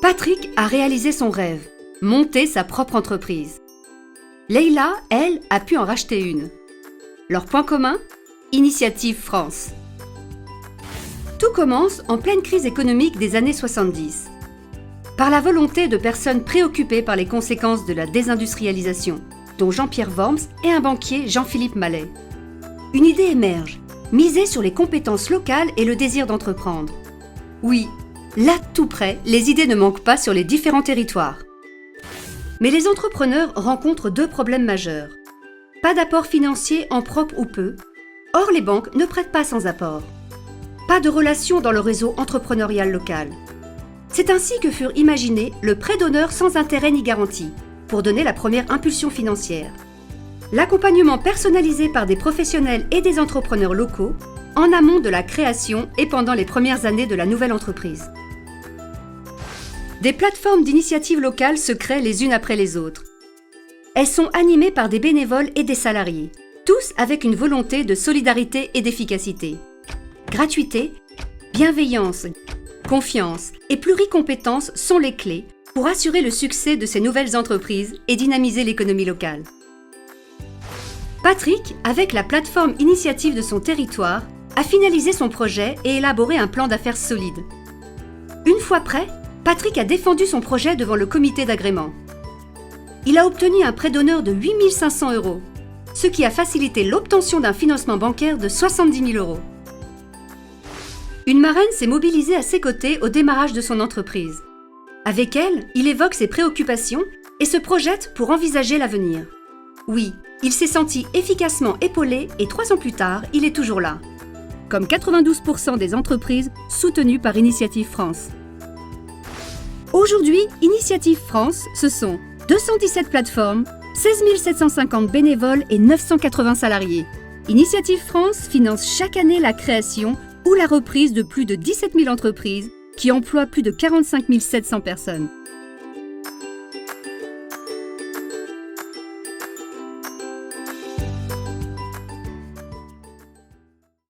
Patrick a réalisé son rêve, monter sa propre entreprise. Leïla, elle, a pu en racheter une. Leur point commun ? Initiative France. Tout commence en pleine crise économique des années 70. Par la volonté de personnes préoccupées par les conséquences de la désindustrialisation, dont Jean-Pierre Worms et un banquier Jean-Philippe Mallet. Une idée émerge, miser sur les compétences locales et le désir d'entreprendre. Oui, là tout près, les idées ne manquent pas sur les différents territoires. Mais les entrepreneurs rencontrent deux problèmes majeurs. Pas d'apport financier en propre ou peu. Or, les banques ne prêtent pas sans apport. Pas de relation dans le réseau entrepreneurial local. C'est ainsi que furent imaginés le prêt d'honneur sans intérêt ni garantie, pour donner la première impulsion financière. L'accompagnement personnalisé par des professionnels et des entrepreneurs locaux, en amont de la création et pendant les premières années de la nouvelle entreprise. Des plateformes d'initiatives locales se créent les unes après les autres. Elles sont animées par des bénévoles et des salariés, tous avec une volonté de solidarité et d'efficacité. Gratuité, bienveillance, confiance et pluricompétence sont les clés pour assurer le succès de ces nouvelles entreprises et dynamiser l'économie locale. Patrick, avec la plateforme initiative de son territoire, a finalisé son projet et élaboré un plan d'affaires solide. Une fois prêt, Patrick a défendu son projet devant le comité d'agrément. Il a obtenu un prêt d'honneur de 8 500 €, ce qui a facilité l'obtention d'un financement bancaire de 70 000 €. Une marraine s'est mobilisée à ses côtés au démarrage de son entreprise. Avec elle, il évoque ses préoccupations et se projette pour envisager l'avenir. Oui, il s'est senti efficacement épaulé et 3 ans plus tard, il est toujours là. Comme 92% des entreprises soutenues par Initiative France. Aujourd'hui, Initiative France, ce sont 217 plateformes, 16 750 bénévoles et 980 salariés. Initiative France finance chaque année la création ou la reprise de plus de 17 000 entreprises qui emploient plus de 45 700 personnes.